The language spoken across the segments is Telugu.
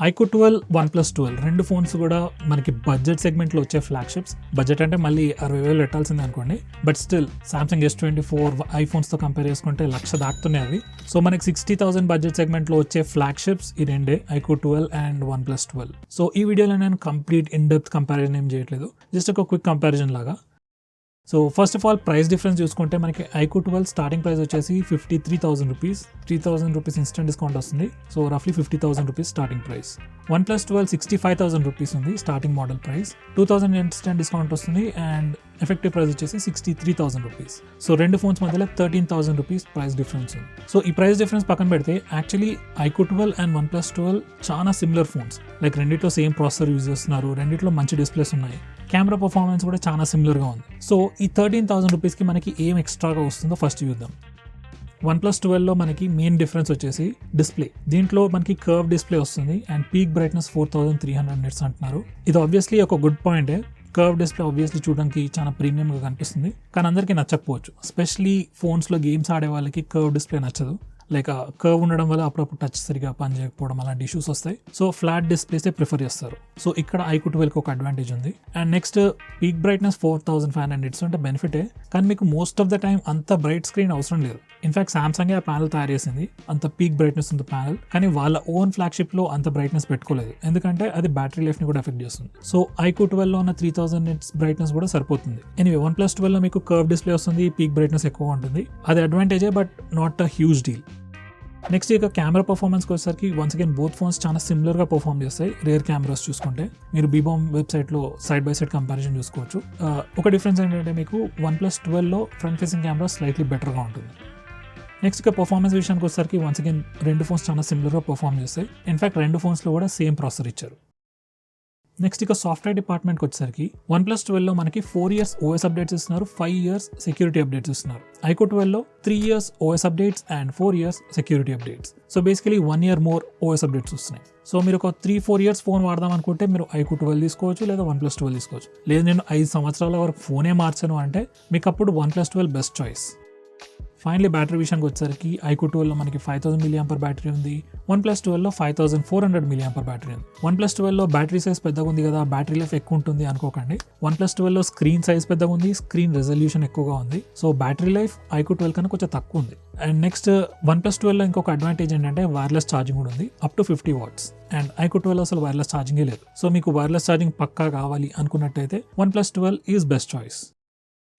iQOO 12, OnePlus 12 రెండు ఫోన్స్ కూడా మనకి బడ్జెట్ సెగ్మెంట్లో వచ్చే ఫ్లాగ్షిప్స్. బడ్జెట్ అంటే మళ్ళీ 60,000 పెట్టాల్సిందే అనుకోండి, బట్ స్టిల్ సామ్సంగ్ S24 ఐఫోన్స్తో కంపేర్ చేసుకుంటే 1,00,000 దాటుతున్నాయి అవి. సో మనకి 60,000 బడ్జెట్ సెగ్మెంట్లో వచ్చే ఫ్లాగ్షిప్స్ ఈ రెండే, iQOO 12 అండ్ OnePlus 12. సో ఈ వీడియోలో నేను కంప్లీట్ ఇన్ డెప్త్ కంపారిజన్ ఏం చేయట్లేదు, జస్ట్ ఒక క్విక్ కంపారిజన్ లాగా. So first of all price difference చూసుకుంటే మనకి iQOO 12 స్టార్టింగ్ ప్రైస్ వచ్చేసి 53,000 రూపీస్, 3,000 రూపీస్ ఇన్స్టెంట్ డిస్కౌంట్ వస్తుంది. సో రఫ్లీ 50,000 rupees starting price. OnePlus 12 65,000 rupees ఉంది starting model price, 2,000 instant discount వస్తుంది అండ్ ఎఫెక్టివ్ ప్రైస్ వచ్చేసి 63,000 రూపీస్. సో రెండు ఫోన్స్ మధ్యలో 13,000 రూపీస్ ప్రైస్ డిఫరెన్స్ ఉంది. సో ఈ ప్రైస్ డిఫరెన్స్ పక్కన పెడితే యాక్చువల్లీ iQOO 12 అండ్ OnePlus 12 చాలా సిమిలర్ ఫోన్స్. లైక్ రెండిట్లో సేమ్ ప్రాసెసర్ యూజ్ చేస్తున్నారు, రెండిట్లో మంచి డిస్ప్లేస్ ఉన్నాయి, కెమెరా పర్ఫార్మెన్స్ కూడా చాలా సిమిలర్గా ఉంది. సో ఈ 13,000 రూపీస్కి మనకి ఏం ఎక్స్ట్రాగా వస్తుందో ఫస్ట్ చూద్దాం. OnePlus 12లో మనకి మెయిన్ డిఫరెన్స్ వచ్చేసి డిస్ప్లే. దీంట్లో మనకి కర్వ్ డిస్ప్లే వస్తుంది అండ్ పీక్ బ్రైట్నెస్ 4300 నిట్స్ అంటున్నారు. ఇది ఆబ్వియస్లీ ఒక గుడ్ పాయింటే. కర్వ్ డిస్ప్లే ఆబ్వియస్లీ చూడడానికి చాలా ప్రీమియంగా కనిపిస్తుంది, కానీ అందరికీ నచ్చకపోవచ్చు. ఎస్పెషలీ ఫోన్స్లో గేమ్స్ ఆడే వాళ్ళకి కర్వ్ డిస్ప్లే నచ్చదు. లైక్ కర్వ్ ఉండడం వల్ల అప్పుడప్పుడు టచ్ సరిగా పని చేయకపోవడం అలాంటి ఇష్యూస్ వస్తాయి. సో ఫ్లాట్ డిస్ప్లేసే ప్రిఫర్ చేస్తారు. సో ఇక్కడ iQOO 12కి ఒక అడ్వాంటేజ్ ఉంది. And next peak brightness 4500 nits అంటే బెనిఫిటే, కానీ మీకు మోస్ట్ ఆఫ్ ద టైం అంత బ్రైట్ స్క్రీన్ అవసరం లేదు. ఇన్ఫాక్ట్ సామ్సంగ్ ఆ ప్యానల్ తయారు చేసింది, అంత పీక్ బ్రైట్నెస్ ఉంది ప్యానల్, కానీ వాళ్ళ ఓన్ ఫ్లాగ్షిప్లో అంత బ్రైట్నెస్ పెట్టుకోలేదు, ఎందుకంటే అది బ్యాటరీ లైఫ్ని కూడా ఎఫెక్ట్ చేస్తుంది. సో iQOO 12లో ఉన్న 3000 నిట్స్ బ్రైట్నెస్ కూడా సరిపోతుంది. ఎనీవే OnePlus 12లో మీకు కర్వ్ డిస్ప్లే వస్తుంది, పీక్ బ్రైట్నెస్ ఎక్కువ ఉంటుంది, అది అడ్వాంటేజే but not a huge deal. Next ఇక కెమెరా పర్ఫార్మెన్స్కి వచ్చేసరికి వన్స్ అగైన్ బోత్ ఫోన్స్ చాలా సిమిలర్గా పర్ఫార్మ్ చేస్తాయి. రేర్ కెమెరాస్ చూసుకుంటే మీరు బీబామ్ వెబ్సైట్లో సైడ్ బై సైడ్ కంపారిజన్ చూసుకోవచ్చు. ఒక డిఫరెన్స్ ఏంటంటే మీకు OnePlus 12లో ఫ్రంట్ ఫేసింగ్ కెమెరా స్లైట్లీ బెటర్గా ఉంటుంది. నెక్స్ట్ ఇక పర్ఫార్మెన్స్ విషయానికి వచ్చేసరికి వన్స్ అగైన్ రెండు ఫోన్స్ చాలా సిమిలర్గా పర్ఫార్మ్ చేస్తాయి. ఇన్ఫాక్ట్ రెండు ఫోన్స్లో కూడా సేమ్ ప్రాసెసర్ ఇచ్చారు. నెక్స్ట్ ఇక సాఫ్ట్వేర్ డిపార్ట్మెంట్కి వచ్చేసరికి OnePlus 12లో మనకి 4 years OS అప్డేట్స్ ఇస్తున్నారు, 5 years సెక్యూరిటీ అప్డేట్స్ ఇస్తున్నారు. iQOO 12లో 3 years OS updates and 4 years security updates. So basically 1 year more OS updates వస్తున్నాయి. సో మీరు ఒక 3-4 years ఫోన్ వాడదాం అనుకుంటే మీరు iQOO 12 తీసుకోవచ్చు, లేదా OnePlus 12 తీసుకోవచ్చు. లేదు నేను 5 సంవత్సరాల వరకు ఫోనే మార్చాను అంటే మీకు అప్పుడు OnePlus 12 best choice. Finally battery విషయానికి వచ్చేసరికి iQOO 12లో మనకి 5000 mAh బ్యాటరీ ఉంది, OnePlus 12లో 5400 mAh బ్యాటరీ ఉంది. OnePlus 12లో బ్యాటరీ సైజ్ పెద్దగా ఉంది కదా, బ్యాటరీ లైఫ్ ఎక్కువ ఉంటుంది అనుకోకండి. OnePlus 12లో స్క్రీన్ సైజ్ పెద్దగా ఉంది, స్క్రీన్ రెజల్యూషన్ ఎక్కువగా ఉంది. సో బ్యాటరీ లైఫ్ iQOO 12 కన్నా కొంచెం తక్కువ ఉంది. అండ్ నెక్స్ట్ OnePlus 12లో ఇంకొక అడ్వాంటేజ్ ఏంటంటే వైర్లెస్ ఛార్జింగ్ కూడా ఉంది, up to 50 watts. And iQOO 12 అసలు వైర్లెస్ ఛార్జింగే లేదు. సో మీకు వైర్లెస్ ఛార్జింగ్ పక్కా కావాలి అనుకున్నట్టయితే OnePlus 12 is best choice.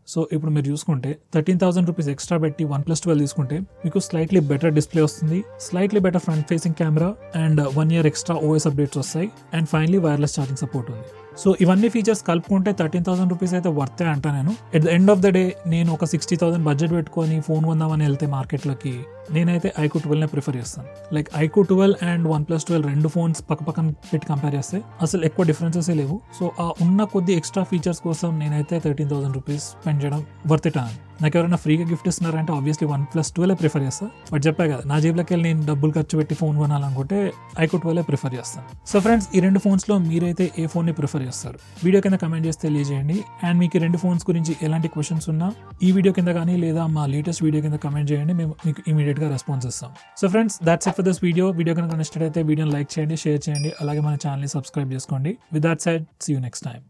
So ఇప్పుడు మీరు చూసుకుంటే 13,000 రూపీస్ ఎక్స్ట్రా పెట్టి OnePlus 12 తీసుకుంటే మీకు స్లైట్లీ బెటర్ డిస్ప్లే వస్తుంది, slightly better front facing camera and 1 year extra OS updates వస్తాయి and finally wireless charging support ఉంది. సో ఇవన్నీ ఫీచర్స్ కలుపుకుంటే 13,000 రూపీస్ అయితే వర్తే అంటా నేను. At the end of the day నేను ఒక 60,000 బడ్జెట్ పెట్టుకొని ఫోన్ కొందామని వెళ్తే మార్కెట్లోకి నేనైతే iQOO 12నే ప్రిఫర్ చేస్తాను. లైక్ iQOO 12 అండ్ OnePlus 12 రెండు ఫోన్స్ పక్కన పెట్టి కంపేర్ చేస్తే అసలు ఎక్కువ డిఫరెన్సెస్ లేవు. సో ఆ ఉన్న కొద్ది ఎక్స్ట్రా ఫీచర్స్ కోసం నేనైతే 13,000 రూపీస్ స్పెండ్ చేయడం వర్త్ ఇట్. నాకు ఎవరైనా ఫ్రీగా గిఫ్ట్ ఇస్తున్నారంటే ఆబ్వియస్లీ OnePlus 12 ప్రిఫర్ చేస్తాను. బట్ చెప్పా కదా, నా జేబులోకి వెళ్ళి నేను డబ్బులు ఖర్చు పెట్టి ఫోన్ కొనాలనుకుంటే iQOO 12 ప్రిఫర్ చేస్తాను. సో ఫ్రెండ్స్, ఈ రెండు ఫోన్స్లో మీరైతే ఏ ఫోన్ని ప్రిఫర్ చేస్తారు? వీడియో కింద కమెంట్ చేసి తెలియజేయండి. అండ్ మీకు ఈ రెండు ఫోన్స్ గురించి ఎలాంటి క్వశ్చన్స్ ఉన్నా ఈ వీడియో కింద కానీ లేదా మా లేటెస్ట్ వీడియో కింద కమెంట్ చేయండి, మేము మీకు ఇమీడియట్గా రెస్పాన్స్ ఇస్తాం. So friends, that's it for this video. Video కనుక నచ్చినట్లయితే వీడియోని లైక్ చేయండి, షేర్ చేయండి, అలాగే మన ఛానల్ని సబ్స్క్రైబ్ చేసుకోండి. With that said, see you next time.